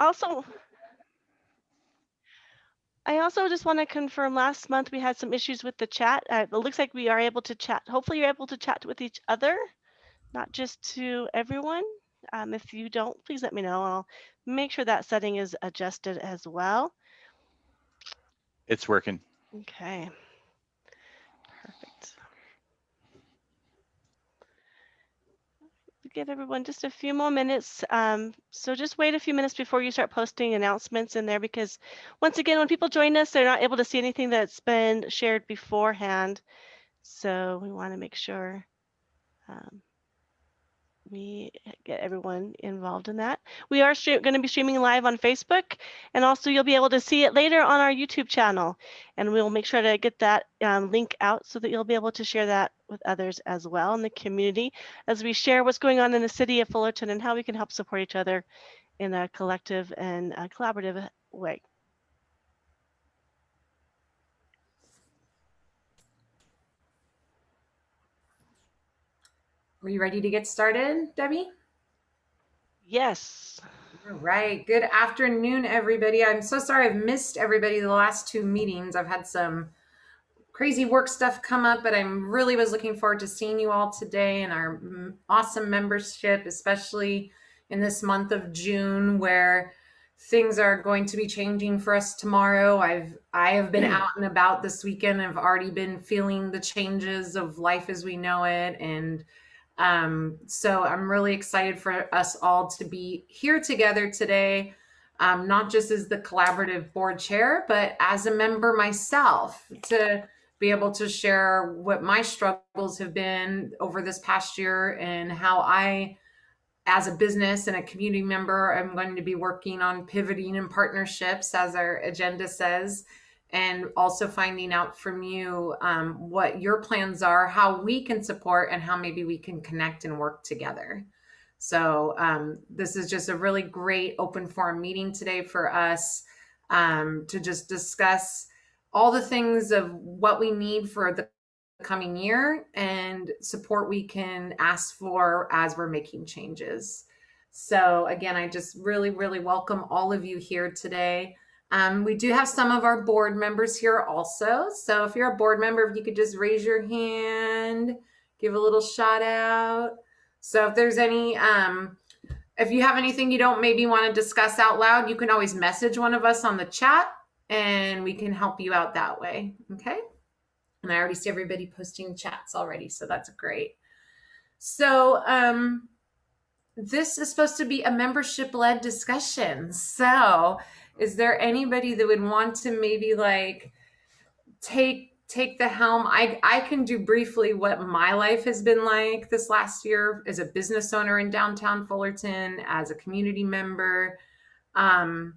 Also, I also just want to confirm, last month we had some issues with the chat. It looks like we are able to chat. Hopefully you're able to chat with each other, not just to everyone. If you don't, please let me know. I'll make sure that setting is adjusted as well. It's working. Okay. Perfect. Give everyone just a few more minutes. So just wait a few minutes before you start posting announcements in there, because once again, when people join us, they're not able to see anything that's been shared beforehand. So we want to make sure we get everyone involved in that. We are going to be streaming live on Facebook, and also you'll be able to see it later on our YouTube channel. And we'll make sure to get that link out so that you'll be able to share that with others as well in the community, as we share what's going on in the city of Fullerton and how we can help support each other in a collective and a collaborative way. Are you ready to get started, Debbie? Yes. All right. Good afternoon, everybody. I'm so sorry I've missed everybody the last 2 meetings. I've had some crazy work stuff come up, but I really was looking forward to seeing you all today and our awesome membership, especially in this month of June, where things are going to be changing for us tomorrow. I have been out and about this weekend. I've already been feeling the changes of life as we know it. And so I'm really excited for us all to be here together today, not just as the collaborative board chair, but as a member myself, to be able to share what my struggles have been over this past year and how I, as a business and a community member, I'm going to be working on pivoting and partnerships, as our agenda says, and also finding out from you what your plans are, how we can support, and how maybe we can connect and work together. So this is just a really great open forum meeting today for us to just discuss all the things of what we need for the coming year and support we can ask for as we're making changes. So again, I just really, really welcome all of you here today. We do have some of our board members here also. So if you're a board member, if you could just raise your hand, give a little shout out. So if there's any, if you have anything you don't maybe want to discuss out loud, you can always message one of us on the chat and we can help you out that way. Okay. And I already see everybody posting chats already, so that's great. So this is supposed to be a membership-led discussion. So is there anybody that would want to maybe like take the helm? I can do briefly what my life has been like this last year as a business owner in downtown Fullerton, as a community member. I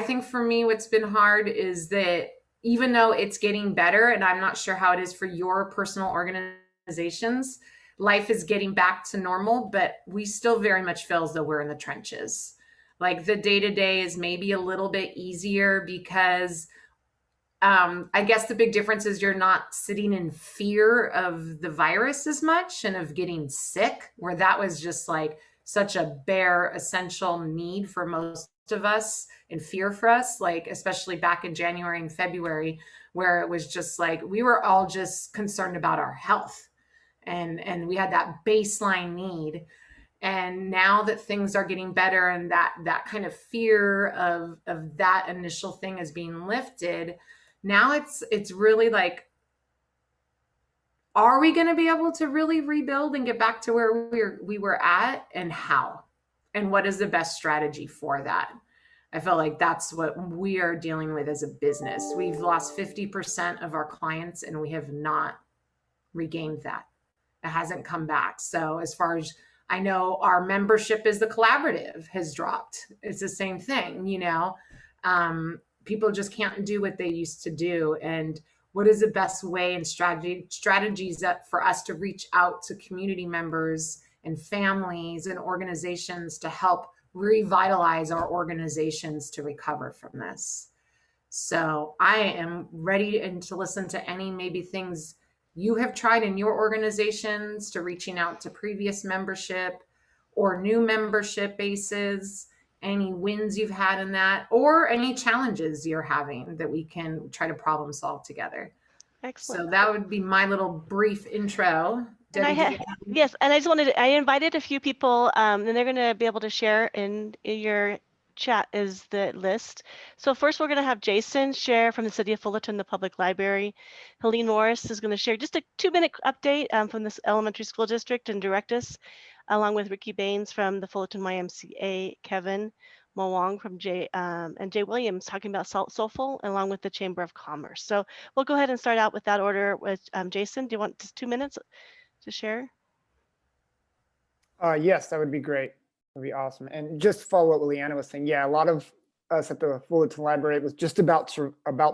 think for me, what's been hard is that even though it's getting better, and I'm not sure how it is for your personal organizations, life is getting back to normal, but we still very much feel as though we're in the trenches. Like the day-to-day is maybe a little bit easier because I guess the big difference is you're not sitting in fear of the virus as much and of getting sick, where that was just like such a bare essential need for most of us and fear for us, like especially back in January and February, where it was just like we were all just concerned about our health and we had that baseline need. And now that things are getting better and that kind of fear of that initial thing is being lifted, now it's really like, are we going to be able to really rebuild and get back to where we were at, and how? And what is the best strategy for that? I feel like that's what we are dealing with as a business. We've lost 50% of our clients and we have not regained that. It hasn't come back. So as far as I know, our membership as the collaborative has dropped. It's the same thing, you know. People just can't do what they used to do. And what is the best way and strategies that for us to reach out to community members and families and organizations to help revitalize our organizations to recover from this? So I am ready to listen to any maybe things you have tried in your organizations, to reaching out to previous membership, or new membership bases, any wins you've had in that, or any challenges you're having that we can try to problem solve together. Excellent. So that would be my little brief intro. And Debbie, yes, and I just wanted I invited a few people, and they're going to be able to share in your chat is the list. So first we're going to have Jason share from the City of Fullerton, the Public Library. Helene Morris is going to share just a 2-minute update from this elementary school district and direct us, along with Ricky Baines from the Fullerton YMCA, Kevin Mowong from and Jay Williams talking about Soulful, along with the Chamber of Commerce. So we'll go ahead and start out with that order with Jason. Do you want just 2 minutes to share? Yes, that would be great. That'd be awesome. And just to follow up what Leanna was saying, yeah, a lot of us at the Fullerton Library, it was just about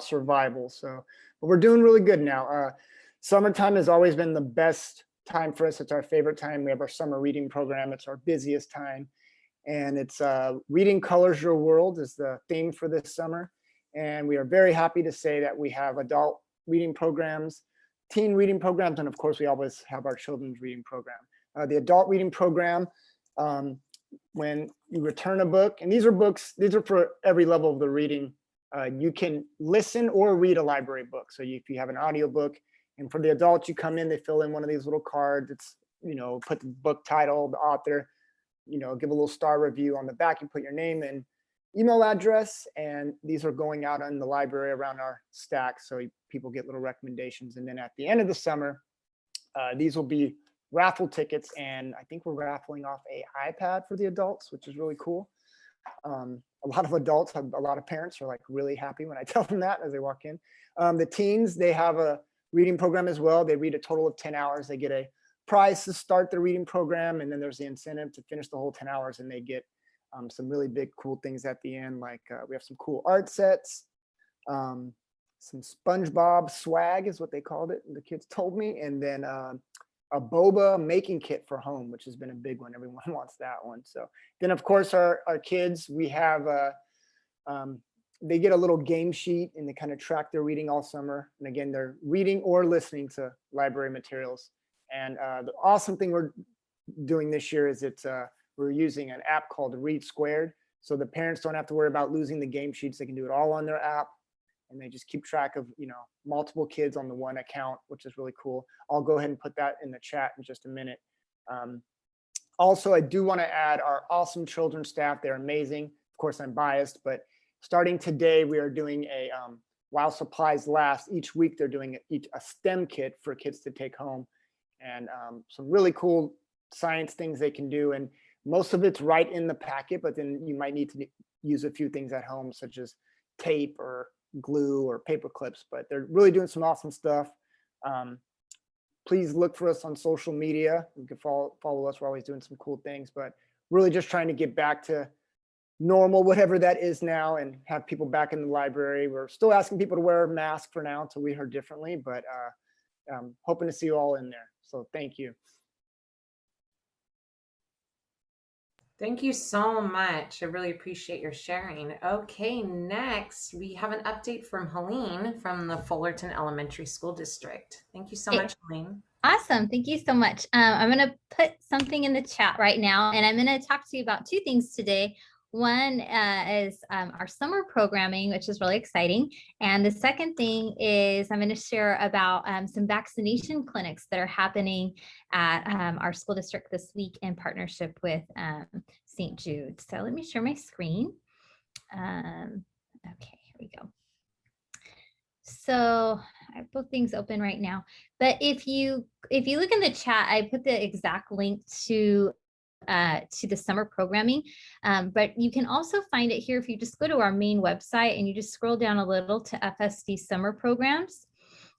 survival. So, but we're doing really good now. Summertime has always been the best time for us. It's our favorite time. We have our summer reading program. It's our busiest time. And it's Reading Colors Your World is the theme for this summer. And we are very happy to say that we have adult reading programs, teen reading programs, and of course, we always have our children's reading program. The adult reading program, when you return a book, and these are for every level of the reading. You can listen or read a library book. So if you have an audio book, and for the adults, you come in, they fill in one of these little cards. It's, put the book title, the author, give a little star review on the back. You put your name and email address, and these are going out in the library around our stack, so people get little recommendations. And then at the end of the summer, these will be raffle tickets, and I think we're raffling off a iPad for the adults, which is really cool. A lot of adults, a lot of parents are like really happy when I tell them that as they walk in. The teens, they have a reading program as well. They read a total of 10 hours. They get a prize to start the reading program, and then there's the incentive to finish the whole 10 hours, and they get some really big cool things at the end. Like we have some cool art sets, some SpongeBob swag is what they called it, the kids told me, and then a boba making kit for home, which has been a big one. Everyone wants that one. So then, of course, our kids, we have, they get a little game sheet, and they kind of track their reading all summer. And again, they're reading or listening to library materials. And the awesome thing we're doing this year is we're using an app called Read Squared. So the parents don't have to worry about losing the game sheets. They can do it all on their app, and they just keep track of, multiple kids on the one account, which is really cool. I'll go ahead and put that in the chat in just a minute. Also, I do want to add our awesome children's staff. They're amazing. Of course, I'm biased, but starting today, we are doing a, while supplies last, each week they're doing a STEM kit for kids to take home, and some really cool science things they can do. And most of it's right in the packet, but then you might need to use a few things at home, such as tape or glue or paper clips, but they're really doing some awesome stuff. Please look for us on social media. You can follow us. We're always doing some cool things, but really just trying to get back to normal, whatever that is now, and have people back in the library. We're still asking people to wear a mask for now until we heard differently, but hoping to see you all in there. So thank you. thank you so much. I really appreciate your sharing. Okay, next we have an update from Helene from the Fullerton Elementary School District. Thank you so much, Helene. Awesome. Thank you so much. I'm going to put something in the chat right now, and I'm going to talk to you about 2 things today. One is our summer programming, which is really exciting. And the second thing is I'm going to share about some vaccination clinics that are happening at our school district this week in partnership with St. Jude. So let me share my screen. Okay, here we go. So I have both things open right now, but if you look in the chat, I put the exact link to the summer programming, but you can also find it here if you just go to our main website and you just scroll down a little to FSD summer programs.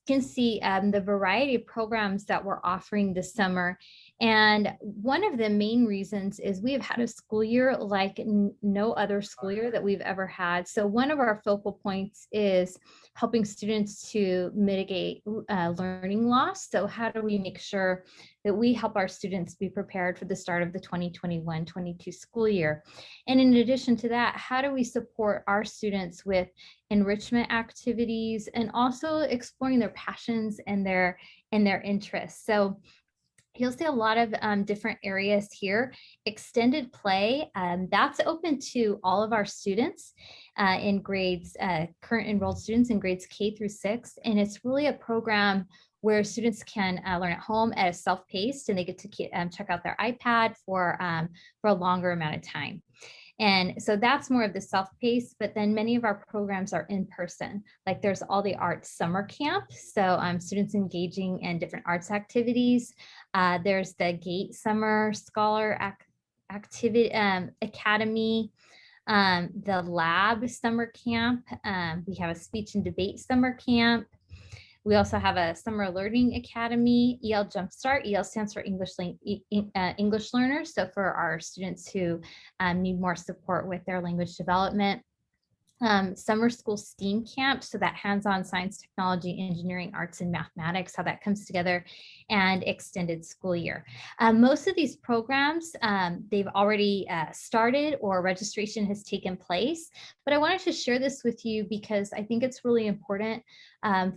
You can see the variety of programs that we're offering this summer. And one of the main reasons is we have had a school year like no other school year that we've ever had. So one of our focal points is helping students to mitigate learning loss. So how do we make sure that we help our students be prepared for the start of the 2021-22 school year? And in addition to that, how do we support our students with enrichment activities and also exploring their passions and their interests? So You'll see a lot of different areas here. Extended play, that's open to all of our students in grades, current enrolled students in grades K-6. And it's really a program where students can learn at home at a self-paced, and they get to check out their iPad for a longer amount of time. And so that's more of the self-paced, but then many of our programs are in person. Like there's all the arts summer camp. So students engaging in different arts activities. There's the GATE Summer Scholar Activity Academy, the Lab Summer Camp. We have a speech and debate summer camp. We also have a Summer Learning Academy, EL Jumpstart. EL stands for English learners. So for our students who need more support with their language development. Summer School STEAM Camp, so that hands-on science, technology, engineering, arts, and mathematics, how that comes together, and extended school year. Most of these programs, they've already started or registration has taken place, but I wanted to share this with you because I think it's really important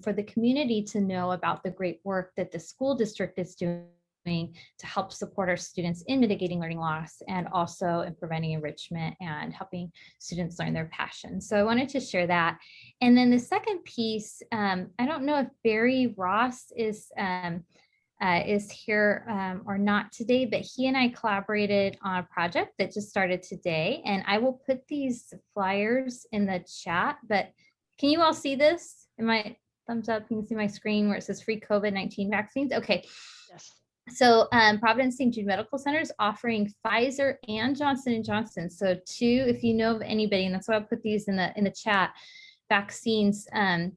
for the community to know about the great work that the school district is doing to help support our students in mitigating learning loss and also in preventing enrichment and helping students learn their passion. So I wanted to share that. And then the second piece, I don't know if Barry Ross is here or not today, but he and I collaborated on a project that just started today. And I will put these flyers in the chat, but can you all see this? Am I thumbs up? You can see my screen where it says free COVID-19 vaccines. Okay. Yes. So Providence St. Jude Medical Center is offering Pfizer and Johnson & Johnson. So two, if you know of anybody, and that's why I put these in the chat, vaccines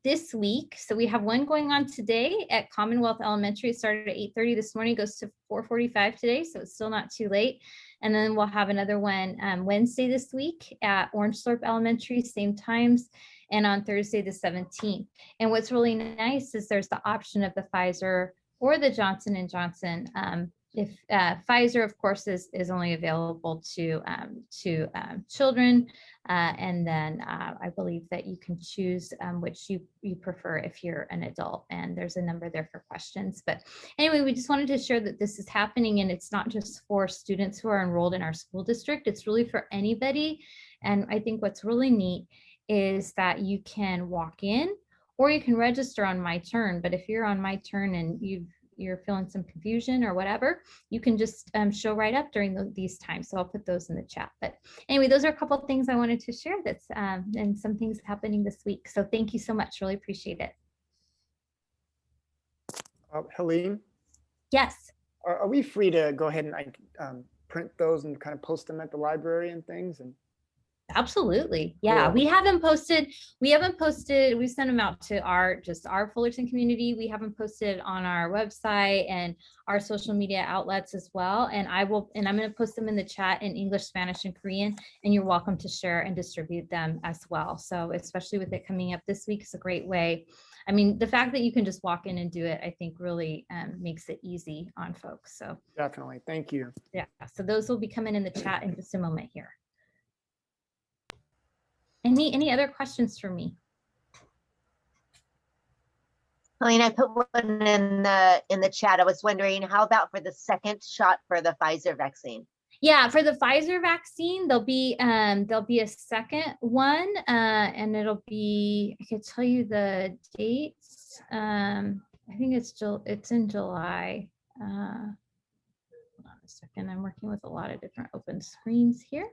this week. So we have one going on today at Commonwealth Elementary. It started at 8:30 this morning, goes to 4:45 today. So it's still not too late. And then we'll have another one Wednesday this week at Orange Slope Elementary, same times, and on Thursday the 17th. And what's really nice is there's the option of the Pfizer or the Johnson & Johnson. If Pfizer, of course, is only available to children, and then I believe that you can choose which you prefer if you're an adult, and there's a number there for questions. But anyway, we just wanted to share that this is happening, and it's not just for students who are enrolled in our school district, it's really for anybody. And I think what's really neat is that you can walk in, or you can register on My Turn. But if you're on My Turn and you're feeling some confusion or whatever, you can just show right up during these times. So I'll put those in the chat. But anyway, those are a couple of things I wanted to share that's and some things happening this week. So thank you so much. Really appreciate it. Helene, Yes. are we free to go ahead and print those and kind of post them at the library and things? And Absolutely. Yeah, Cool. we haven't posted, we sent them out to our Fullerton community. We haven't posted on our website and our social media outlets as well. And I'm going to post them in the chat in English, Spanish, and Korean, and you're welcome to share and distribute them as well. So especially with it coming up this week, it's a great way. I mean, the fact that you can just walk in and do it, I think really makes it easy on folks. So definitely, thank you. yeah, so those will be coming in the chat in just a moment here. Any other questions for me? Helene, I put one in the chat. I was wondering, how about for the second shot for the Pfizer vaccine? Yeah, for the Pfizer vaccine, there'll be a second one, and it'll be, I could tell you the dates. I think it's in July. Hold on a second. I'm working with a lot of different open screens here.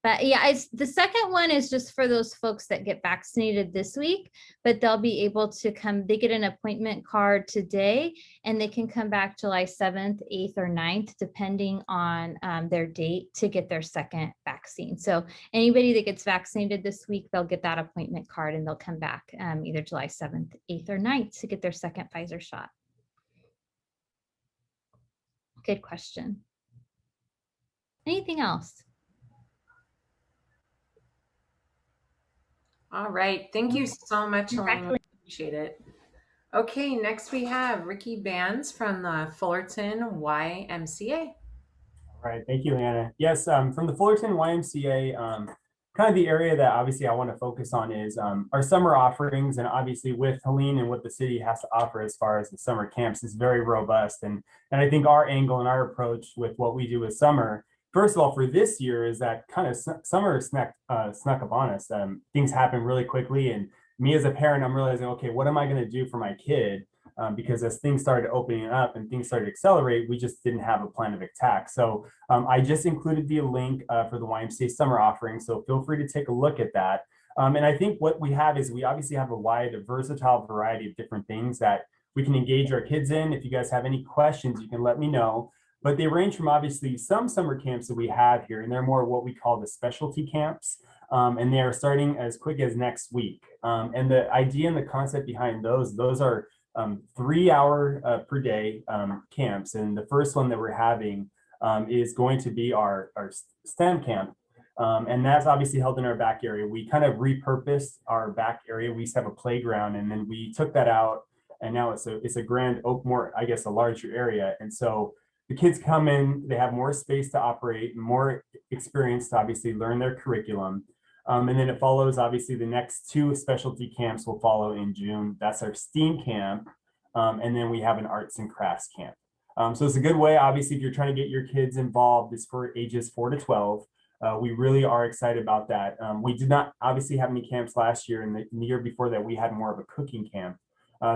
But yeah, the second one is just for those folks that get vaccinated this week, but they'll be able to come, they get an appointment card today, and they can come back July 7th, 8th, or 9th, depending on their date to get their second vaccine. So anybody that gets vaccinated this week, they'll get that appointment card and they'll come back either July 7th, 8th, or 9th to get their second Pfizer shot. Good question. Anything else? All right. Thank you so much, Helene. Appreciate it. Okay, next we have Ricky Bands from the Fullerton YMCA. All right, thank you, Hannah. Yes, from the Fullerton YMCA, kind of the area that obviously I want to focus on is our summer offerings. And obviously with Helene and what the city has to offer as far as the summer camps is very robust. And I think our angle and our approach with what we do with summer, first of all, for this year is that kind of summer snuck up on us. Things happen really quickly. And me as a parent, I'm realizing, okay, what am I going to do for my kid? Because as things started opening up and things started to accelerate, we just didn't have a plan of attack. So I just included the link for the YMCA summer offering. So feel free to take a look at that. And I think what we have is we obviously have a wide, versatile variety of different things that we can engage our kids in. If you guys have any questions, you can let me know. But they range from obviously some summer camps that we have here, and they're more what we call the specialty camps. And they are starting as quick as next week. And the idea and the concept behind those are 3 hour per day camps. And the first one that we're having is going to be our STEM camp. And that's obviously held in our back area. We kind of repurposed our back area. We used to have a playground, and then we took that out, and now it's a grand, more, I guess, a larger area. And so the kids come in, they have more space to operate, more experience to obviously learn their curriculum. And then it follows, obviously, the next 2 specialty camps will follow in June. That's our STEAM camp. And then we have an arts and crafts camp. So it's a good way, obviously, if you're trying to get your kids involved, it's for ages 4 to 12. We really are excited about that. We did not obviously have any camps last year, and the year before that, we had more of a cooking camp.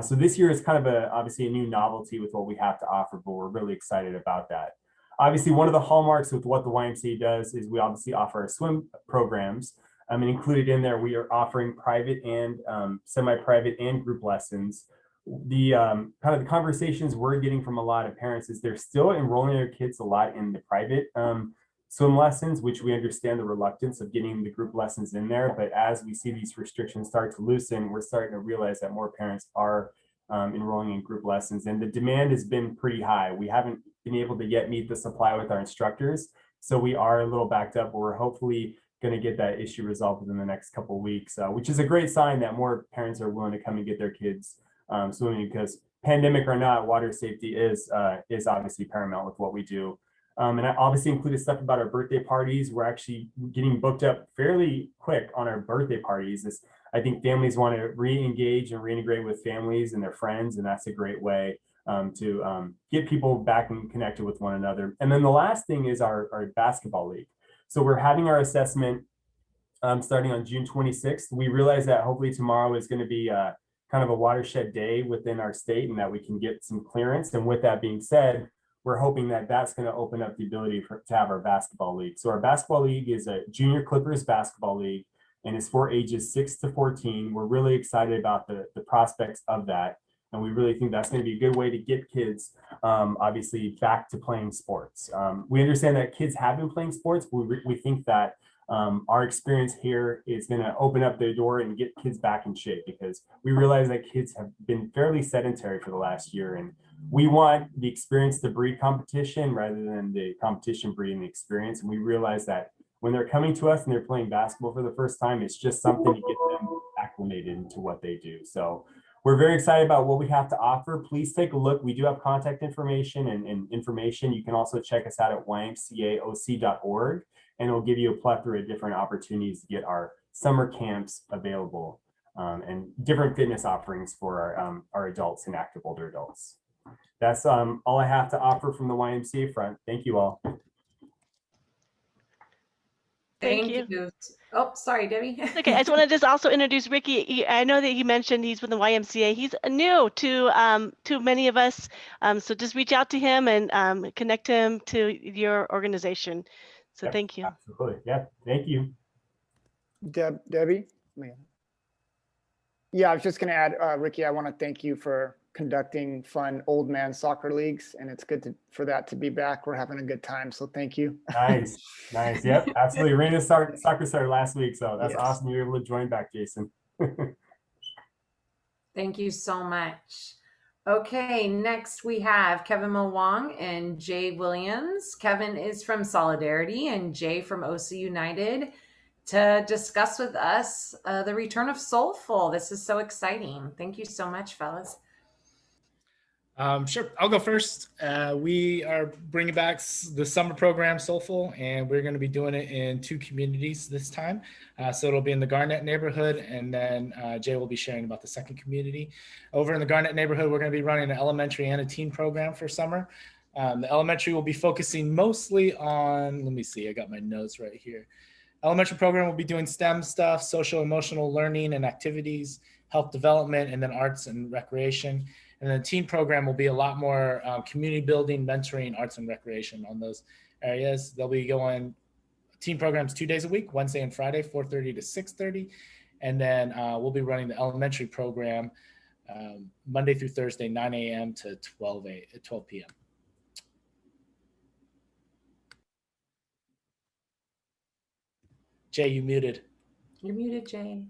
So this year is kind of obviously a new novelty with what we have to offer, but we're really excited about that. Obviously, one of the hallmarks with what the YMCA does is we obviously offer our swim programs. And included in there, we are offering private and semi-private and group lessons. The kind of the conversations we're getting from a lot of parents is they're still enrolling their kids a lot in the private swim lessons, which we understand the reluctance of getting the group lessons in there. But as we see these restrictions start to loosen, we're starting to realize that more parents are enrolling in group lessons, and the demand has been pretty high. We haven't been able to yet meet the supply with our instructors, so we are a little backed up. But we're hopefully going to get that issue resolved within the next couple of weeks, which is a great sign that more parents are willing to come and get their kids swimming, because pandemic or not, water safety is obviously paramount with what we do. And I obviously included stuff about our birthday parties. We're actually getting booked up fairly quick on our birthday parties. I think families want to re-engage and reintegrate with families and their friends, and that's a great way to get people back and connected with one another. And then the last thing is our basketball league. So we're having our assessment starting on June 26th. We realize that hopefully tomorrow is going to be kind of a watershed day within our state, and that we can get some clearance. And with that being said, we're hoping that that's going to open up the ability to have our basketball league. So our basketball league is a junior Clippers basketball league, and it's for ages 6 to 14. We're really excited about the prospects of that. And we really think that's going to be a good way to get kids, obviously, back to playing sports. We understand that kids have been playing sports, but we think that our experience here is going to open up their door and get kids back in shape, because we realize that kids have been fairly sedentary for the last year, and we want the experience to breed competition rather than the competition breeding the experience. And we realize that when they're coming to us and they're playing basketball for the first time, it's just something to get them acclimated into what they do. So we're very excited about what we have to offer. Please take a look. We do have contact information and information. You can also check us out at ymcaoc.org, and it'll give you a plethora of different opportunities to get our summer camps available and different fitness offerings for our adults and active older adults. That's all I have to offer from the YMCA front. Thank you all. Thank you. Oh, sorry, Debbie. Okay, I just want to just also introduce Ricky. I know that he mentioned he's with the YMCA. He's new to many of us, so just reach out to him and connect him to your organization. So Yep, thank you. Absolutely. Yeah, thank you. Debbie? Yeah, I was just going to add, Ricky, I want to thank you for conducting fun old man soccer leagues, and it's good for that to be back. We're having a good time, so thank you. Nice. Yep, absolutely. Arena soccer started last week, so that's awesome. You were able to join back, Jason. Thank you so much. Okay, next we have Kevin Mwang and Jay Williams. Kevin is from Solidarity and Jay from OC United to discuss with us the return of Soulful. This is so exciting. Thank you so much, fellas. Sure, I'll go first. We are bringing back the summer program Soulful, and we're going to be doing it in 2 communities this time. So it'll be in the Garnett neighborhood, and then Jay will be sharing about the second community. Over in the Garnett neighborhood, we're going to be running an elementary and a teen program for summer. The elementary will be focusing mostly on, let me see, I got my notes right here. Elementary program will be doing STEM stuff, social emotional learning and activities, health development, and then arts and recreation. And then the teen program will be a lot more community building, mentoring, arts and recreation on those areas. They'll be going teen programs 2 days a week, Wednesday and Friday, 4:30 to 6:30. And then we'll be running the elementary program Monday through Thursday, 9 a.m. to 12 p.m. Jay, you muted. You're muted, Jay.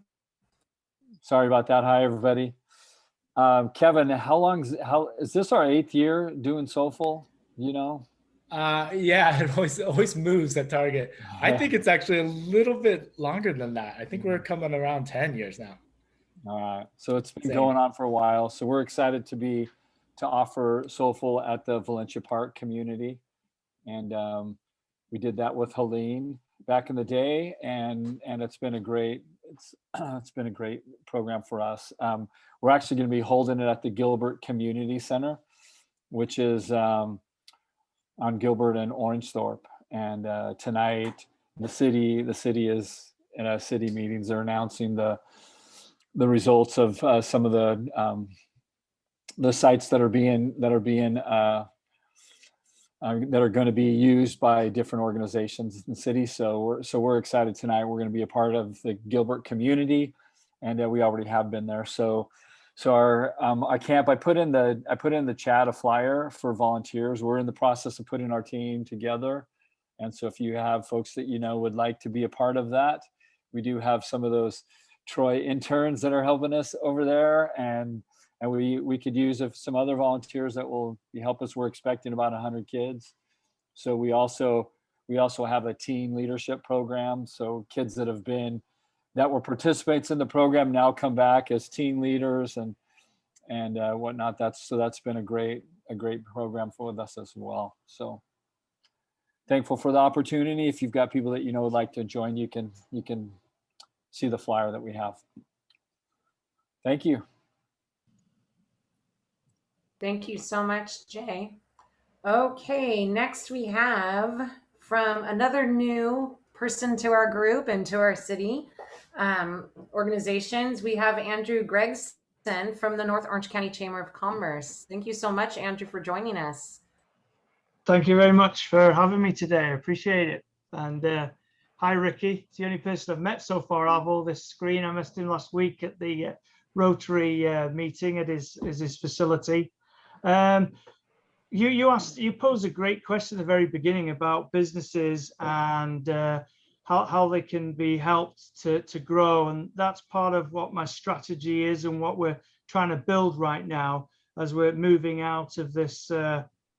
Sorry about that. Hi, everybody. Kevin, how is this our 8th year doing Soulful? You know? Yeah, it always moves that target. I think it's actually a little bit longer than that. I think we're coming around 10 years now. All right. So it's been going on for a while. So we're excited to offer Soulful at the Valencia Park community. And we did that with Helene back in the day, and it's been a great program for us. We're actually going to be holding it at the Gilbert Community Center, which is on Gilbert and Orangethorpe. And tonight, the city is in a city meetings. They're announcing the results of some of the sites that are going to be used by different organizations in the city. So we're excited tonight. We're going to be a part of the Gilbert community, and we already have been there. So our camp, I put in the chat a flyer for volunteers. We're in the process of putting our team together, and so if you have folks that would like to be a part of that, we do have some of those Troy interns that are helping us over there, and we could use some other volunteers that will help us. We're expecting about 100 kids. So we also have a teen leadership program. So kids that were participants in the program now come back as teen leaders and whatnot. That's been a great program for us as well. So thankful for the opportunity. If you've got people that would like to join, you can see the flyer that we have. Thank you. Thank you so much, Jay. Okay, next we have from another new person to our group and to our city organizations, we have Andrew Gregson from the North Orange County Chamber of Commerce. Thank you so much, Andrew, for joining us. Thank you very much for having me today. I appreciate it. And hi, Ricky. It's the only person I've met so far of all this screen. I met him last week at the Rotary meeting at his facility. You posed a great question at the very beginning about businesses and how they can be helped to grow, and that's part of what my strategy is and what we're trying to build right now as we're moving out of this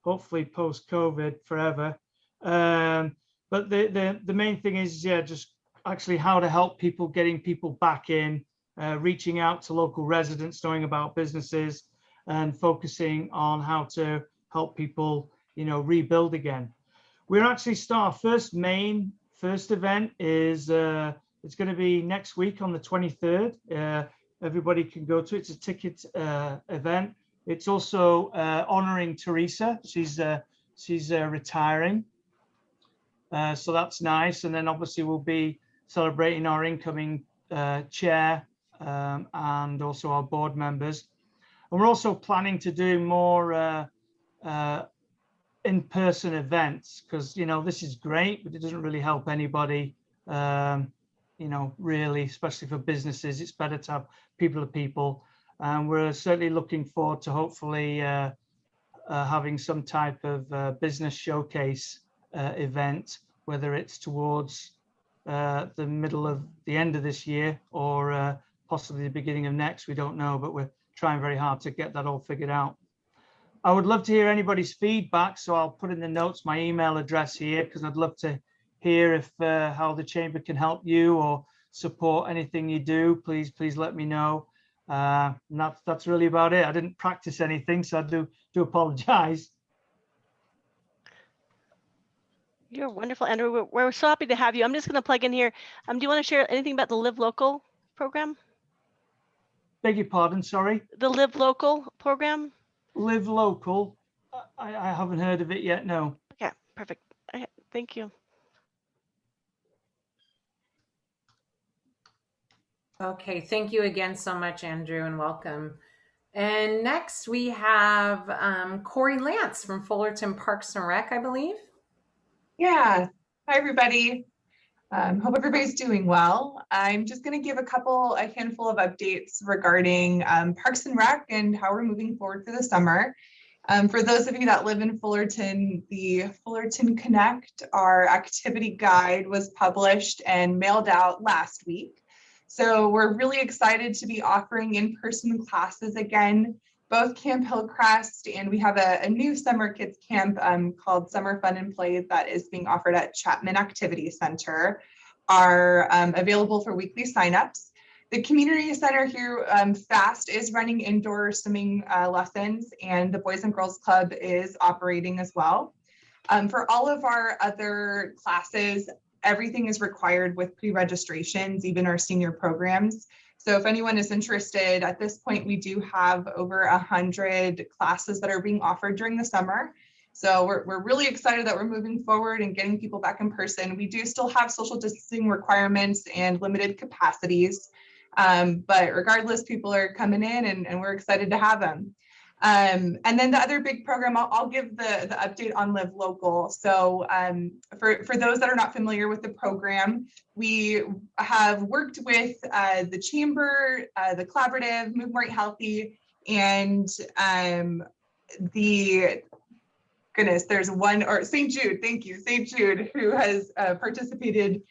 hopefully post-COVID forever. But the main thing is just actually how to help people, getting people back in, reaching out to local residents, knowing about businesses, and focusing on how to help people, rebuild again. We're actually our first event is it's going to be next week on the 23rd. Everybody can go to it. It's a ticket event. It's also honoring Teresa. She's retiring, so that's nice. And then obviously we'll be celebrating our incoming chair and also our board members. And we're also planning to do more in-person events because, this is great, but it doesn't really help anybody, really, especially for businesses. It's better to have people to people. And we're certainly looking forward to hopefully having some type of business showcase event, whether it's towards the end of this year or possibly the beginning of next. We don't know, but we're trying very hard to get that all figured out. I would love to hear anybody's feedback, so I'll put in the notes my email address here because I'd love to hear if how the chamber can help you or support anything you do. Please let me know. And that's really about it. I didn't practice anything, so I do apologize. You're wonderful, Andrew. We're so happy to have you. I'm just going to plug in here. Do you want to share anything about the Live Local program? Beg your pardon, sorry. The Live Local program? Live Local. I haven't heard of it yet, no. Okay, perfect. Okay, thank you. Okay, thank you again so much, Andrew, and welcome. And next we have Corey Lance from Fullerton Parks and Rec, I believe. Yeah, hi everybody. Hope everybody's doing well. I'm just going to give a handful of updates regarding Parks and Rec and how we're moving forward for the summer. For those of you that live in Fullerton, the Fullerton Connect, our activity guide, was published and mailed out last week. So we're really excited to be offering in-person classes again, both Camp Hillcrest, and we have a new summer kids camp called Summer Fun and Play that is being offered at Chapman Activity Center, are available for weekly signups. The community center here, FAST, is running indoor swimming lessons, and the Boys and Girls Club is operating as well. For all of our other classes, everything is required with pre-registrations, even our senior programs. So if anyone is interested, at this point, we do have over 100 classes that are being offered during the summer. So we're really excited that we're moving forward and getting people back in person. We do still have social distancing requirements and limited capacities, but regardless, people are coming in and we're excited to have them. And then the other big program, I'll give the update on Live Local. So for those that are not familiar with the program, we have worked with the Chamber, the Collaborative, Move More Eat Healthy, and there's St. Jude, thank you, St. Jude, who has participated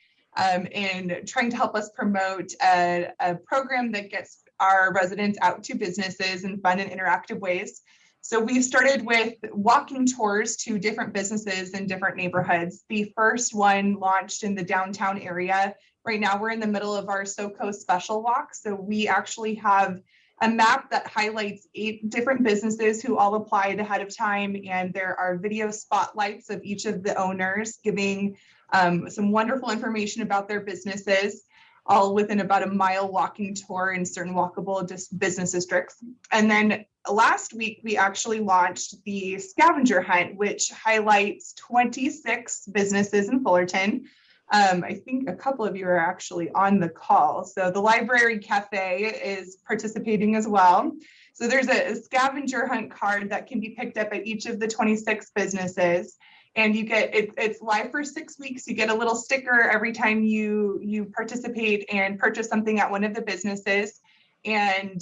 in trying to help us promote a program that gets our residents out to businesses in fun and interactive ways. So we started with walking tours to different businesses in different neighborhoods. The first one launched in the downtown area. Right now we're in the middle of our SoCo special walk. So we actually have a map that highlights 8 different businesses who all applied ahead of time. And there are video spotlights of each of the owners giving some wonderful information about their businesses, all within about a mile walking tour in certain walkable business districts. And then last week, we actually launched the scavenger hunt, which highlights 26 businesses in Fullerton. I think a couple of you are actually on the call. So the Library Cafe is participating as well. So there's a scavenger hunt card that can be picked up at each of the 26 businesses. And you get it's live for 6 weeks. You get a little sticker every time you participate and purchase something at one of the businesses. And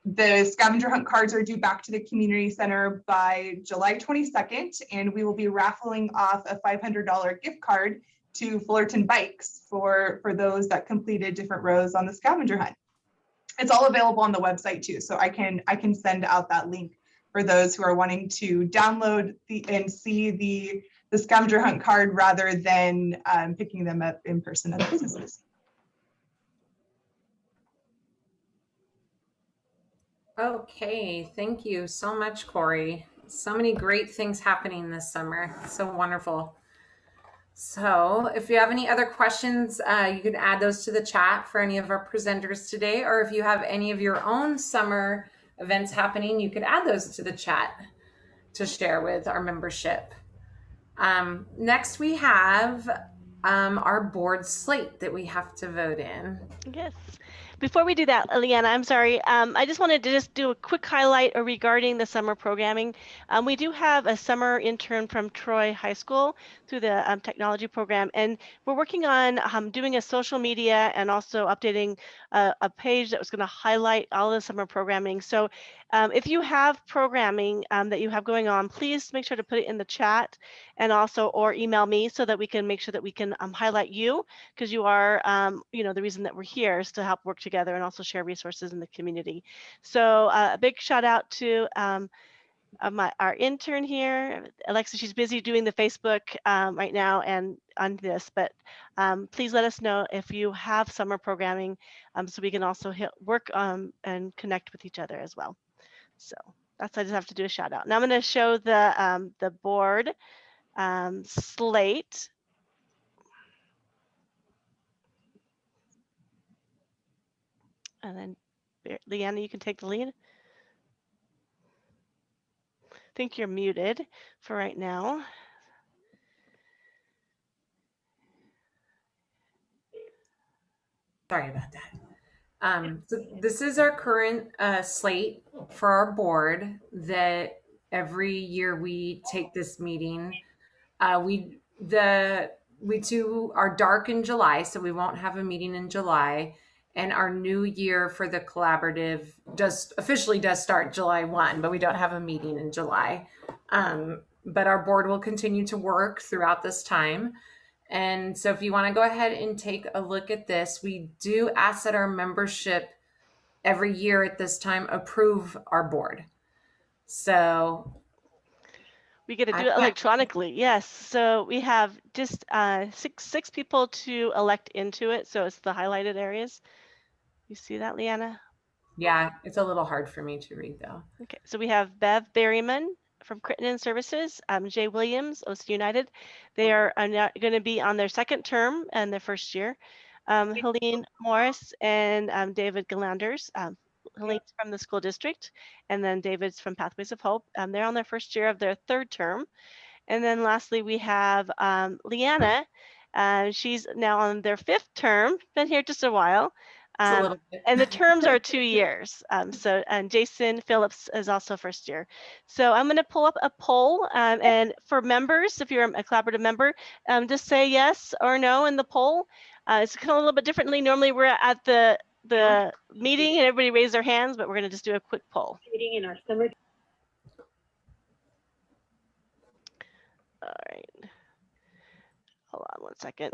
the scavenger hunt cards are due back to the community center by July 22nd. And we will be raffling off a $500 gift card to Fullerton Bikes for those that completed different rows on the scavenger hunt. It's all available on the website too. So I can send out that link for those who are wanting to download and see the scavenger hunt card rather than picking them up in person at businesses. Okay, thank you so much, Corey. So many great things happening this summer. So wonderful. So if you have any other questions, you can add those to the chat for any of our presenters today, or if you have any of your own summer events happening, you could add those to the chat to share with our membership. Next, we have our board slate that we have to vote in. Yes. Before we do that, Leanna, I'm sorry. I just wanted to just do a quick highlight regarding the summer programming. We do have a summer intern from Troy High School through the technology program, and we're working on doing a social media and also updating a page that was going to highlight all the summer programming. So if you have programming that you have going on, please make sure to put it in the chat and also or email me so that we can make sure that we can highlight you, because you are the reason that we're here is to help work together and also share resources in the community. So a big shout out to our intern here, Alexa, she's busy doing the Facebook right now and on this, but please let us know if you have summer programming so we can also work and connect with each other as well. So that's, I just have to do a shout out. Now I'm going to show the board slate. And then Leanna, you can take the lead. I think you're muted for right now. Sorry about that. So this is our current slate for our board that every year we take this meeting. We do our dark in July, so we won't have a meeting in July. And our new year for the collaborative officially does start July 1, but we don't have a meeting in July. But our board will continue to work throughout this time. And so if you want to go ahead and take a look at this, we do ask that our membership every year at this time approve our board. So we get to do it electronically. Yes. So we have just six people to elect into it. So it's the highlighted areas. You see that, Leanna? Yeah, it's a little hard for me to read though. Okay. So we have Bev Berryman from Crittenden Services, Jay Williams, OC United. They are going to be on their second term and their first year. Helene Morris and David Galanders. Helene's from the school district, and then David's from Pathways of Hope. They're on their first year of their third term. And then lastly, we have Leanna. She's now on their fifth term, been here just a while. And the terms are 2 years. And Jason Phillips is also first year. So I'm going to pull up a poll, and for members, if you're a collaborative member, just say yes or no in the poll. It's kind of a little bit differently. Normally we're at the meeting and everybody raise their hands, but we're going to just do a quick poll. Meeting in our summer. All right. Hold on 1 second.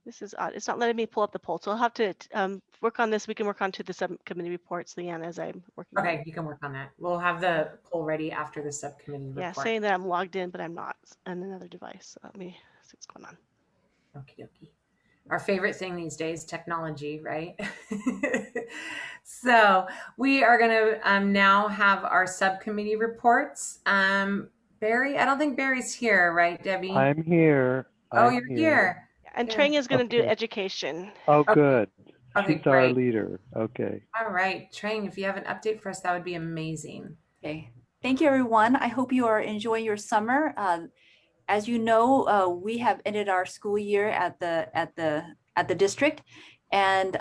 This is odd. It's not letting me pull up the poll. So I'll have to work on this. We can work on to the subcommittee reports, Leanna, as I'm working. Okay, you can work on that. We'll have the poll ready after the subcommittee report. Yeah, saying that I'm logged in, but I'm not on another device. So let me see what's going on. Okie dokie. Our favorite thing these days, technology, right? So we are going to now have our subcommittee reports. Barry, I don't think Barry's here, right, Debbie? I'm here. You're here. And Trang is going to do education. Oh, good. Okay, She's our leader. Okay. All right, Trang, if you have an update for us, that would be amazing. Okay. Thank you, everyone. I hope you are enjoying your summer. As you know, we have ended our school year at the district, and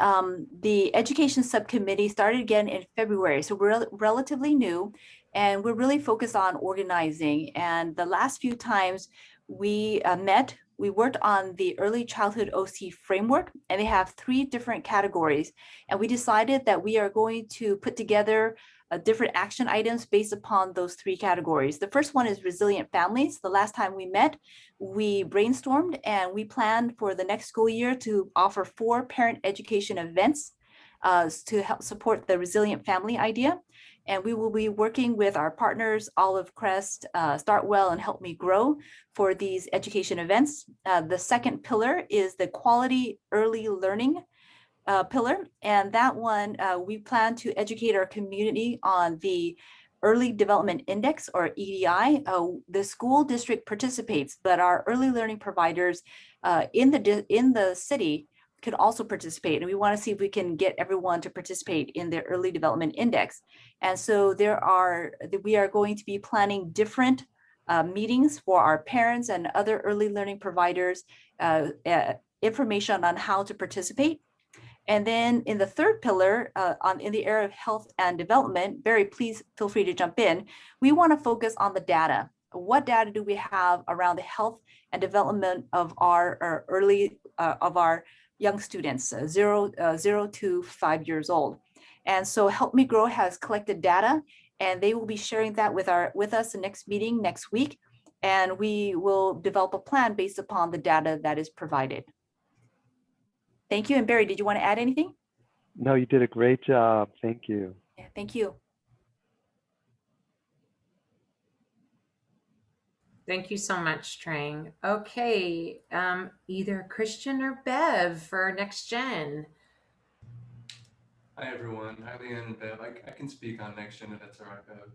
the education subcommittee started again in February. So we're relatively new, and we're really focused on organizing. And the last few times we met, we worked on the Early Childhood OC framework, and they have 3 different categories. And we decided that we are going to put together different action items based upon those 3 categories. The first one is resilient families. The last time we met, we brainstormed and we planned for the next school year to offer 4 parent education events to help support the resilient family idea. And we will be working with our partners, Olive Crest, Startwell, and Help Me Grow for these education events. The second pillar is the quality early learning pillar. And that one, we plan to educate our community on the Early Development Index, or EDI. The school district participates, but our early learning providers in the city could also participate. And we want to see if we can get everyone to participate in the Early Development Index. And so we are going to be planning different meetings for our parents and other early learning providers, information on how to participate. And then in the third pillar, in the area of health and development, Barry, please feel free to jump in. We want to focus on the data. What data do we have around the health and development of our young students, 0 to 5 years old. And so Help Me Grow has collected data, and they will be sharing that with us the next meeting next week. And we will develop a plan based upon the data that is provided. Thank you. And Barry, did you want to add anything? No, you did a great job. Thank you. Yeah, thank you. Thank you so much, Trang. Okay, either Christian or Bev for Next Gen. Hi everyone, hi Leanne and Bev. I can speak on Next Gen if that's all right, Bev.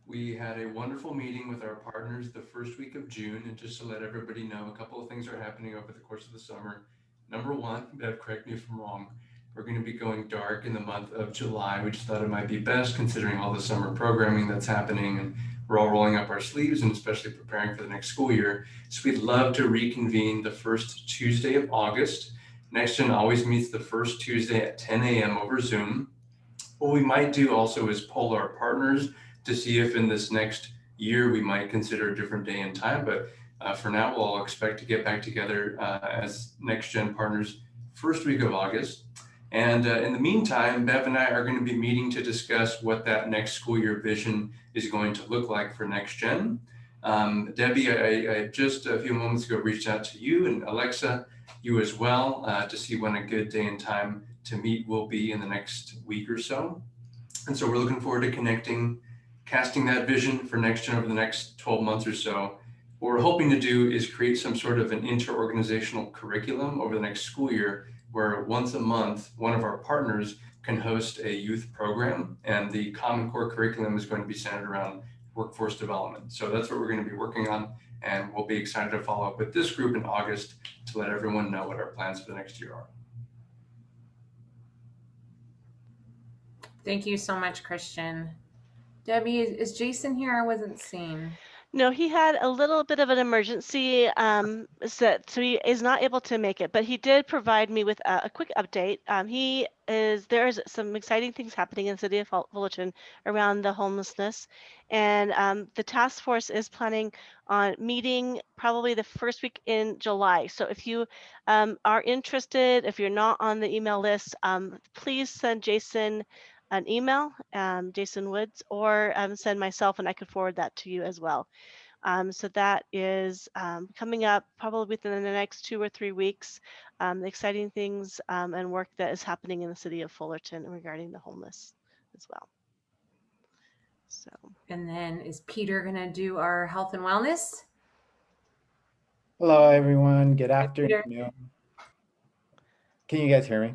We had a wonderful meeting with our partners the first week of June, and just to let everybody know, a couple of things are happening over the course of the summer. Number one, Bev, correct me if I'm wrong, we're going to be going dark in the month of July. We just thought it might be best considering all the summer programming that's happening, and we're all rolling up our sleeves and especially preparing for the next school year. So we'd love to reconvene the first Tuesday of August. Next Gen always meets the first Tuesday at 10 a.m. over Zoom. What we might do also is poll our partners to see if in this next year we might consider a different day and time. But for now, we'll all expect to get back together as Next Gen partners first week of August. And in the meantime, Bev and I are going to be meeting to discuss what that next school year vision is going to look like for Next Gen. Debbie, I just a few moments ago reached out to you, and Alexa, you as well, to see when a good day and time to meet will be in the next week or so. And so we're looking forward to connecting, casting that vision for Next Gen over the next 12 months or so. What we're hoping to do is create some sort of an inter-organizational curriculum over the next school year, where once a month, one of our partners can host a youth program, and the Common Core curriculum is going to be centered around workforce development. So that's what we're going to be working on, and we'll be excited to follow up with this group in August to let everyone know what our plans for the next year are. Thank you so much, Christian. Debbie, is Jason here? I wasn't seen. No, he had a little bit of an emergency, so he is not able to make it, but he did provide me with a quick update. There's some exciting things happening in the city of Fullerton around the homelessness, and the task force is planning on meeting probably the first week in July. So if you are interested, if you're not on the email list, please send Jason an email, Jason Woods, or send myself, and I could forward that to you as well. So that is coming up probably within the next 2 or 3 weeks. Exciting things and work that is happening in the city of Fullerton regarding the homeless as well. So. And then is Peter going to do our health and wellness? Hello, everyone. Good Hi, afternoon. Peter. Can you guys hear me?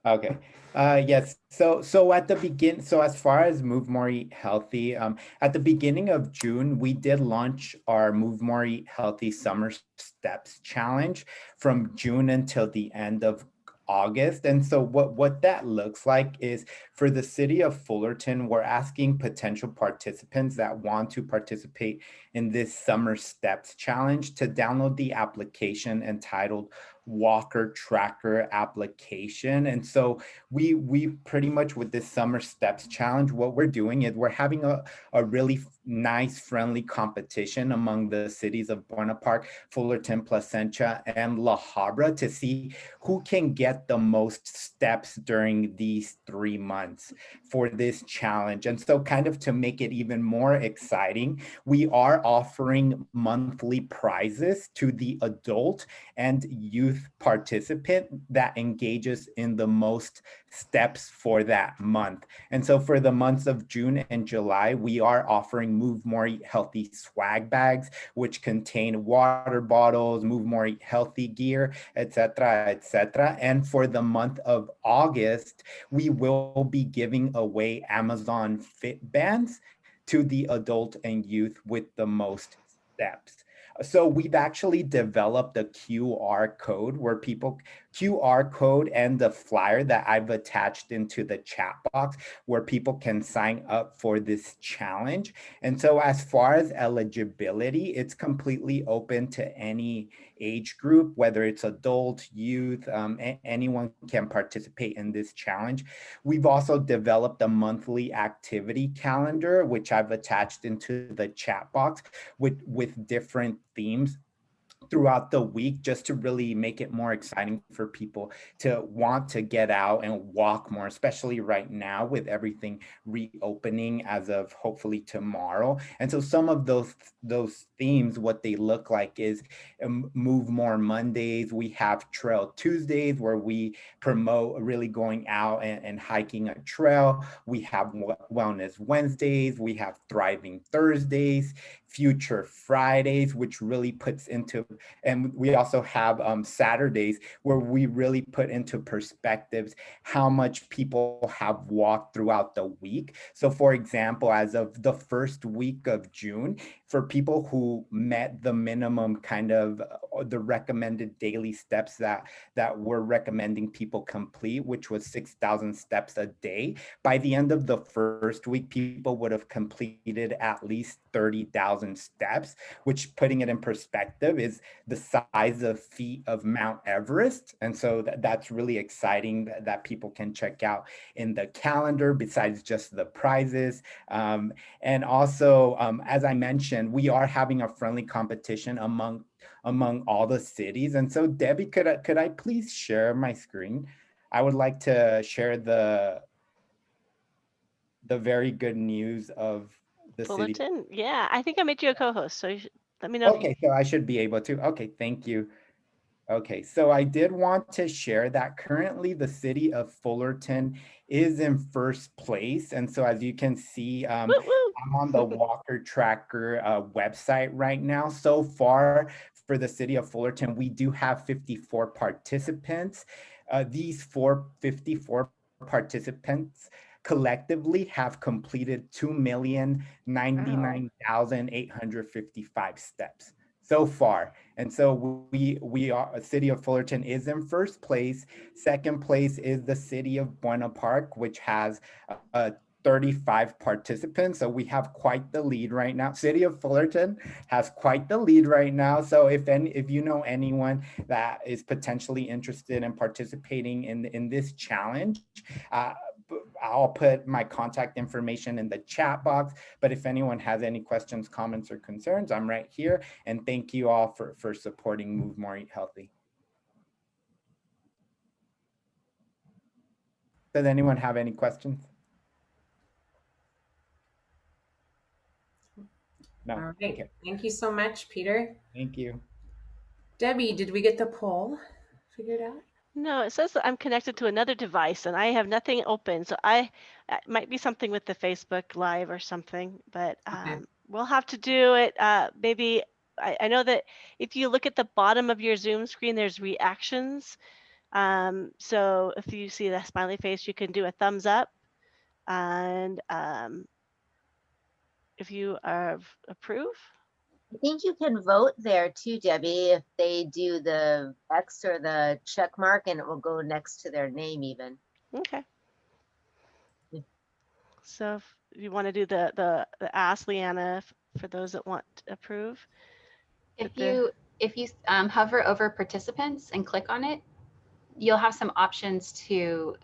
Okay. Yes. So at the begin, so as far as Move More Eat Healthy, at the beginning of June, we did launch our Move More Eat Healthy Summer Steps Challenge from June until the end of August. And so what that looks like is, for the city of Fullerton, we're asking potential participants that want to participate in this Summer Steps Challenge to download the application entitled Walker Tracker application. And so we pretty much, with this Summer Steps Challenge, what we're doing is we're having a really nice, friendly competition among the cities of Buena Park, Fullerton, Placentia, and La Habra to see who can get the most steps during these 3 months for this challenge. And so, kind of to make it even more exciting, we are offering monthly prizes to the adult and youth participant that engages in the most steps for that month. And so for the months of June and July, we are offering Move More Eat Healthy swag bags, which contain water bottles, Move More Eat Healthy gear, etc., etc. And for the month of August, we will be giving away Amazon Fit Bands to the adult and youth with the most steps. So we've actually developed a QR code where QR code and the flyer that I've attached into the chat box where people can sign up for this challenge. And so as far as eligibility, it's completely open to any age group, whether it's adult, youth, anyone can participate in this challenge. We've also developed a monthly activity calendar, which I've attached into the chat box with different themes throughout the week, just to really make it more exciting for people to want to get out and walk more, especially right now with everything reopening as of hopefully tomorrow. And so some of those themes, what they look like is Move More Mondays. We have Trail Tuesdays, where we promote really going out and hiking a trail. We have Wellness Wednesdays. We have Thriving Thursdays, Future Fridays, which really puts into, and we also have Saturdays, where we really put into perspectives how much people have walked throughout the week. So for example, as of the first week of June, for people who met the minimum kind of the recommended daily steps that we're recommending people complete, which was 6,000 steps a day, by the end of the first week, people would have completed at least 30,000 steps, which, putting it in perspective, is the size of feet of Mount Everest. And so that's really exciting that people can check out in the calendar, besides just the prizes. And also, as I mentioned, we are having a friendly competition among all the cities. And so Debbie, could I please share my screen? I would like to share the very good news of the city. Fullerton, yeah, I think I made you a co-host, so let me know. Okay, so I should be able to. Okay, thank you. Okay, so I did want to share that currently the city of Fullerton is in first place. And so as you can see, I'm on the Walker Tracker website right now. So far for the city of Fullerton, we do have 54 participants. These 54 participants collectively have completed 2,099,855 steps so far. And so we are, city of Fullerton is in first place. Second place is the city of Buena Park, which has 35 participants. So we have quite the lead right now. City of Fullerton has quite the lead right now. So if you know anyone that is potentially interested in participating in this challenge, I'll put my contact information in the chat box, but if anyone has any questions, comments, or concerns, I'm right here. And thank you all for supporting Move More, Eat Healthy. Does anyone have any questions? No. All right. Okay. Thank you so much, Peter. Thank you. Debbie, did we get the poll figured out? No, it says that I'm connected to another device and I have nothing open. So it might be something with the Facebook Live or something, but we'll have to do it. Maybe I know that if you look at the bottom of your Zoom screen, there's reactions. So if you see the smiley face, you can do a thumbs up. And if you approve. I think you can vote there too, Debbie, if they do the X or the check mark, and it will go next to their name even. Okay. So if you want to do the ask Leanna for those that want to approve. If you hover over participants and click on it, you'll have some options to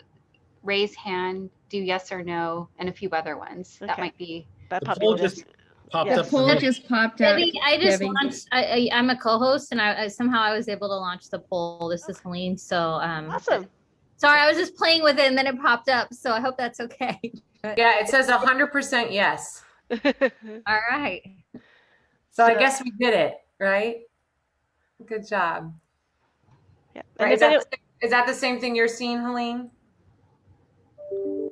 raise hand, do yes or no, and a few other ones. Okay. That might be. That probably just popped yes. up. The poll just popped up. Debbie, I just Debbie. launched. I'm a co-host, and I somehow I was able to launch the poll. This is Helene. So awesome. Sorry, I was just playing with it, and then it popped up. So I hope that's okay. Yeah, it says 100% yes. All right. So I guess we did it, right? Good job. Yeah. Right, is that the same thing you're seeing, Helene?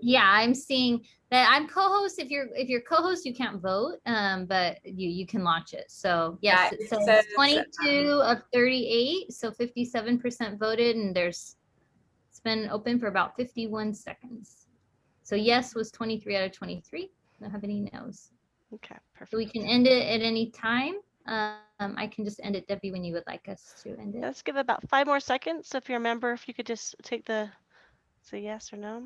Yeah, I'm seeing that I'm co-host. If you're co-host, you can't vote, but you can launch it. So yes, it says 22 of 38, so 57% voted, and it's been open for about 51 seconds. So yes was 23 out of 23. I don't have any no's. Okay, perfect. So we can end it at any time. I can just end it, Debbie, when you would like us to end it. Let's give it about 5 more seconds. So if you remember, if you could just take say yes or no.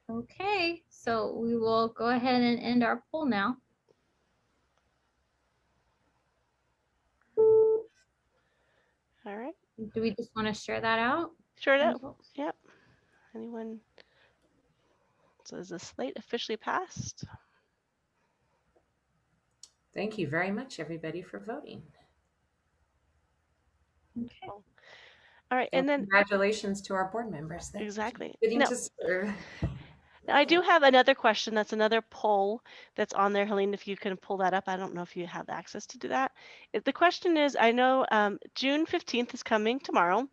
Okay, so we will go ahead and end our poll now. All right. Do we just want to share that out? Sure do. Yep. Anyone? So is the slate officially passed? Thank you very much, everybody, for voting. Okay. All right, and then congratulations to our board members. They're exactly. fitting No, to serve. now I do have another question. That's another poll that's on there, Helene. If you can pull that up, I don't know if you have access to do that. The question is, I know June 15th is coming tomorrow,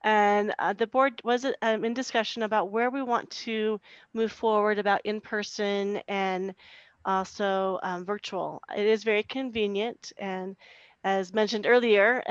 and the board was in discussion about where we want to move forward about in-person and also virtual. It is very convenient, and as mentioned earlier,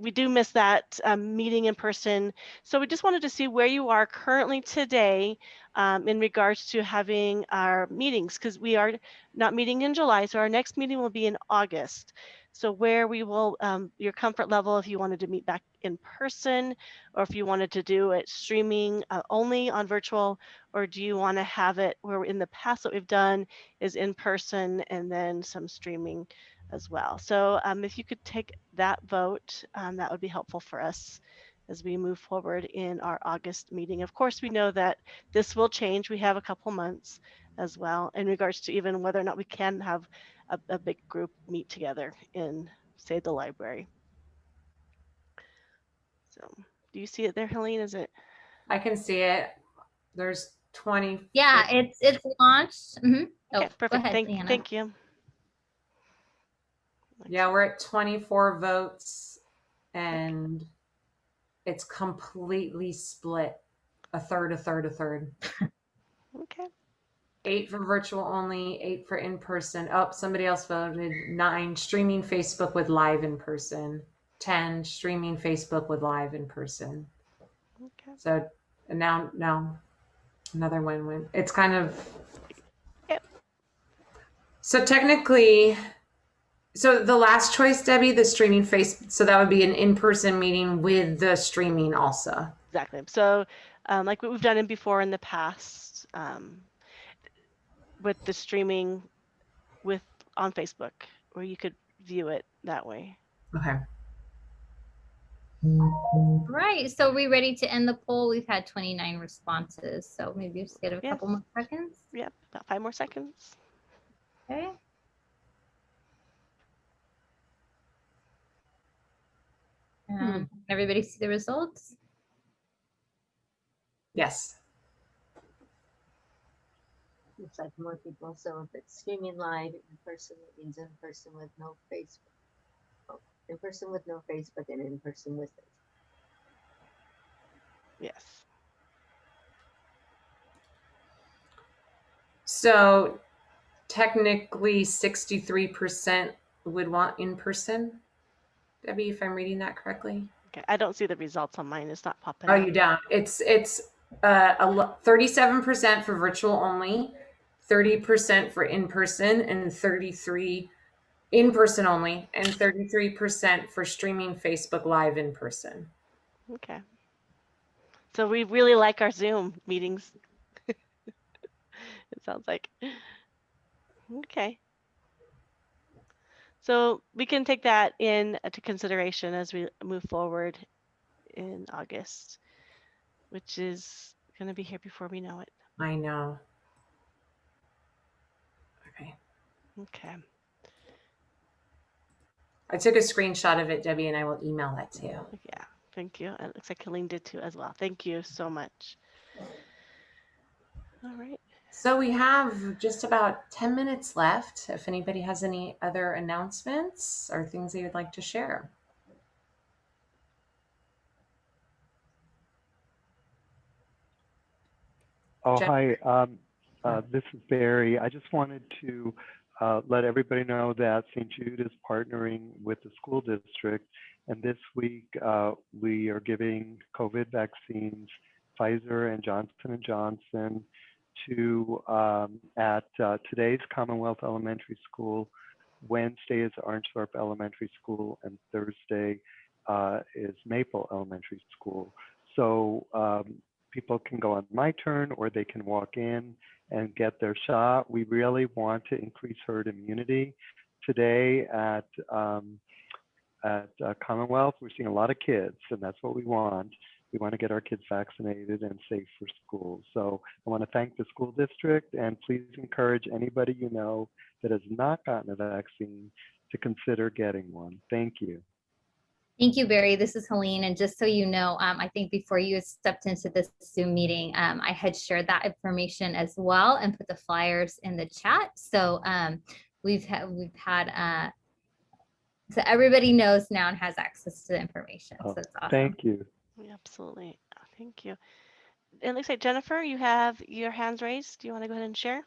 we do miss that meeting in person. So we just wanted to see where you are currently today in regards to having our meetings, because we are not meeting in July, so our next meeting will be in August. So where we will, your comfort level, if you wanted to meet back in person, or if you wanted to do it streaming only on virtual, or do you want to have it where in the past what we've done is in person and then some streaming as well. So if you could take that vote, that would be helpful for us as we move forward in our August meeting. Of course, we know that this will change. We have a couple months as well in regards to even whether or not we can have a big group meet together in, say, the library. So do you see it there, Helene? Is it? I can see it. There's 20. Yeah, it's launched. Okay, Oh, perfect. go ahead, Leanna. Thank you. Yeah, we're at 24 votes and it's completely split. A third, a third, a third. Okay. 8 for virtual only, 8 for in-person. Oh, somebody else voted. 9 streaming Facebook with live in person. 10 streaming Facebook with live in person. Okay. So now another win-win. It's kind of. Yep. So technically, so the last choice, Debbie, the streaming so that would be an in-person meeting with the streaming also. Exactly. So like what we've done before in the past with the streaming on Facebook, where you could view it that way. Okay. Right. So we ready to end the poll? We've had 29 responses. So maybe just get a couple more seconds. Yep, about 5 more seconds. Okay. Everybody see the results? Yes. Looks like more people. So if it's streaming live in person, it means in person with no Facebook. Oh, in person with no Facebook and in person with it. Yes. So technically 63% would want in person. Debbie, if I'm reading that correctly. Okay, I don't see the results on mine. It's not popping Oh, up. you don't. It's 37% for virtual only, 30% for in person, and 33 in person only, and 33% for streaming Facebook Live in person. Okay. So we really like our Zoom meetings. It sounds like. Okay. So we can take that into consideration as we move forward in August, which is going to be here before we know it. I know. Okay. Okay. I took a screenshot of it, Debbie, and I will email that to you. Yeah, thank you. It looks like Helene did too as well. Thank you so much. All right. So we have just about 10 minutes left. If anybody has any other announcements or things they would like to share. Oh, Jeff? hi. This is Barry. I just wanted to let everybody know that St. Jude is partnering with the school district. And this week, we are giving COVID vaccines, Pfizer and Johnson & Johnson, to at today's Commonwealth Elementary School. Wednesday is Orangethorpe Elementary School, and Thursday is Maple Elementary School. So people can go on my turn, or they can walk in and get their shot. We really want to increase herd immunity. Today at Commonwealth, we're seeing a lot of kids, and that's what we want. We want to get our kids vaccinated and safe for school. So I want to thank the school district, and please encourage anybody you know that has not gotten a vaccine to consider getting one. Thank you. Thank you, Barry. This is Helene. And just so you know, I think before you stepped into this Zoom meeting, I had shared that information as well and put the flyers in the chat. So we've had so everybody knows now and has access to the information. So it's awesome. Thank you. Yeah, absolutely. Thank you. It looks like Jennifer, you have your hands raised. Do you want to go ahead and share?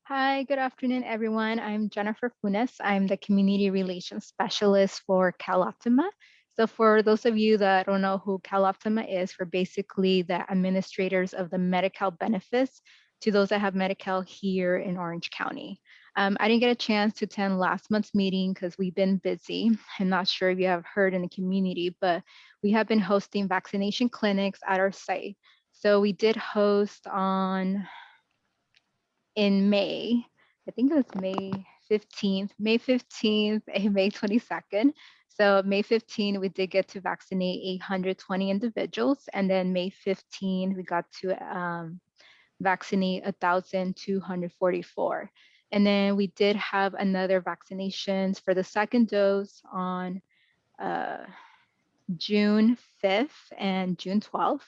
Hi, good afternoon, everyone. I'm Jennifer Funes. I'm the Community Relations Specialist for CalOptima. So for those of you that don't know who CalOptima is, we're basically the administrators of the Medi-Cal benefits to those that have Medi-Cal here in Orange County. I didn't get a chance to attend last month's meeting because we've been busy. I'm not sure if you have heard in the community, but we have been hosting vaccination clinics at our site. So we did host in May, I think it was May 15th and May 22nd. So May 15, we did get to vaccinate 820 individuals. And then May 15, we got to vaccinate 1,244. And then we did have another vaccinations for the second dose on June 5th and June 12th.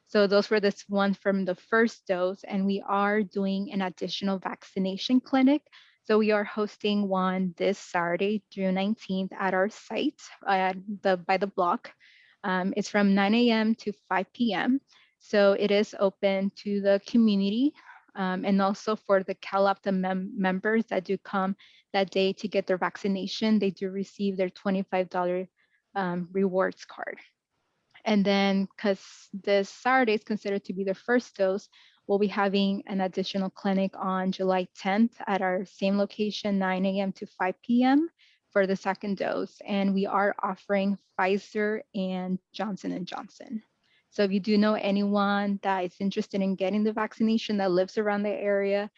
So those were this one from the first dose, and we are doing an additional vaccination clinic. So we are hosting one this Saturday, June 19th at our site by the block. It's from 9 a.m. to 5 p.m. So it is open to the community and also for the CalOptima members that do come that day to get their vaccination, they do receive their $25 rewards card. And then because this Saturday is considered to be the first dose, we'll be having an additional clinic on July 10th at our same location, 9 a.m. to 5 p.m. for the second dose. And we are offering Pfizer and Johnson & Johnson. So if you do know anyone that is interested in getting the vaccination that lives around the area,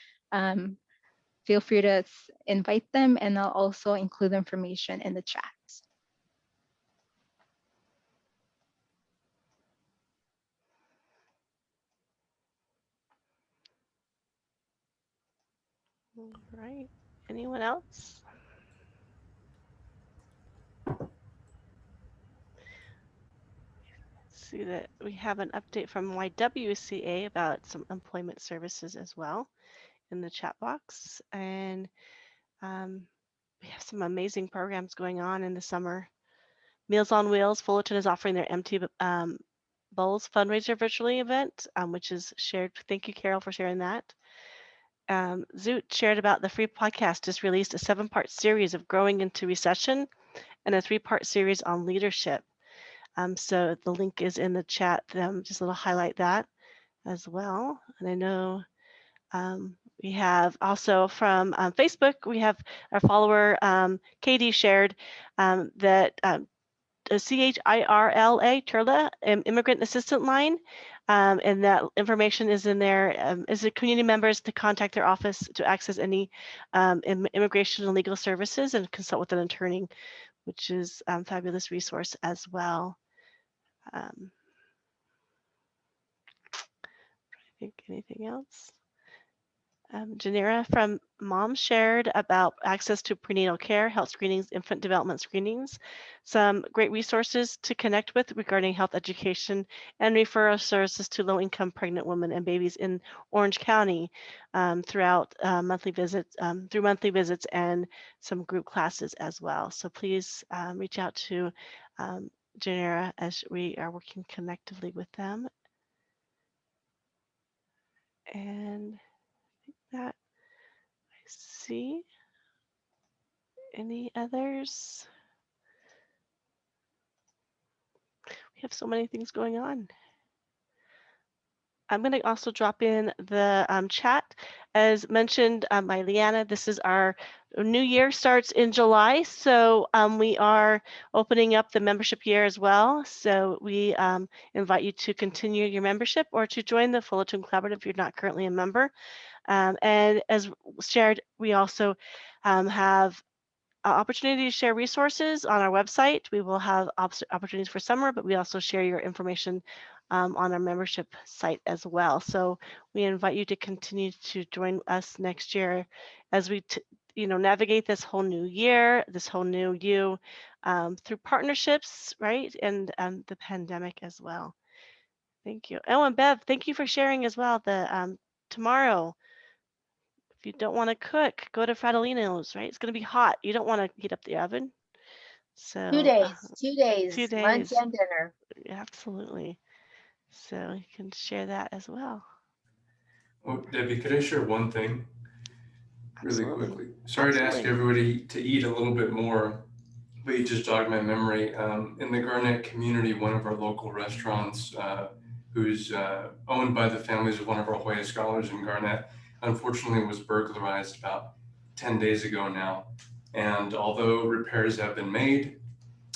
feel free to invite them, and I'll also include information in the chat. All right. Anyone else? See that we have an update from YWCA about some employment services as well in the chat box. And we have some amazing programs going on in the summer. Meals on Wheels, Fullerton is offering their Empty Bowls fundraiser virtually event, which is shared. Thank you, Carol, for sharing that. Zoot shared about the free podcast, just released a 7-part series of Growing into Recession and a 3-part series on leadership. So the link is in the chat. Just a little highlight that as well. And I know we have also from Facebook, we have our follower, Katie, shared that CHIRLA, Turla, Immigrant Assistant Line, and that information is in there. As the community members to contact their office to access any immigration and legal services and consult with an attorney, which is a fabulous resource as well. I think anything else? Janira from Mom shared about access to prenatal care, health screenings, infant development screenings, some great resources to connect with regarding health education, and referral services to low-income pregnant women and babies in Orange County throughout monthly visits and some group classes as well. So please reach out to Janira as we are working connectively with them. And that I see. Any others? We have so many things going on. I'm going to also drop in the chat. As mentioned by Leanna, this is our new year starts in July. So we are opening up the membership year as well. So we invite you to continue your membership or to join the Fullerton Collaborative if you're not currently a member. And as shared, we also have opportunity to share resources on our website. We will have opportunities for summer, but we also share your information on our membership site as well. So we invite you to continue to join us next year as we navigate this whole new year, this whole new you through partnerships, right? And the pandemic as well. Thank you. Oh, and Bev, thank you for sharing as well. The tomorrow, if you don't want to cook, go to Fratellino's, right? It's going to be hot. You don't want to heat up the oven. So 2 days, 2 days, 2 lunch days. and dinner. Absolutely. So you can share that as well. Oh, Debbie, could I share one thing really Absolutely. quickly? Sorry to ask everybody to eat a little bit more, but you just jogged my memory. In the Garnett community, one of our local restaurants, who's owned by the families of one of our Hoya scholars in Garnett, unfortunately was burglarized about 10 days ago now. And although repairs have been made,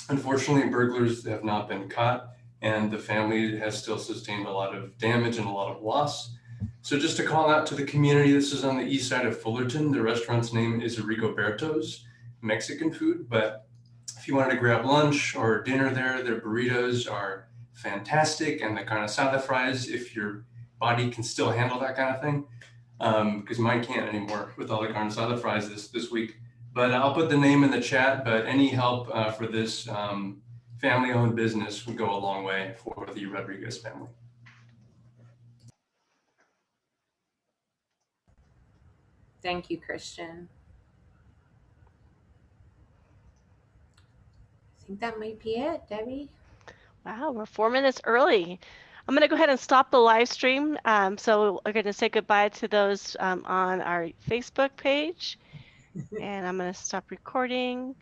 unfortunately burglars have not been caught, and the family has still sustained a lot of damage and a lot of loss. So just to call out to the community, this is on the east side of Fullerton. The restaurant's name is Rigoberto's Mexican food, but if you wanted to grab lunch or dinner there, their burritos are fantastic, and the carne asada fries, if your body can still handle that kind of thing, because mine can't anymore with all the carne asada fries this week. But I'll put the name in the chat, but any help for this family-owned business would go a long way for the Rodriguez family. Thank you, Christian. I think that might be it, Debbie. Wow, we're 4 minutes early. I'm going to go ahead and stop the live stream. So we're going to say goodbye to those on our Facebook page. And I'm going to stop recording.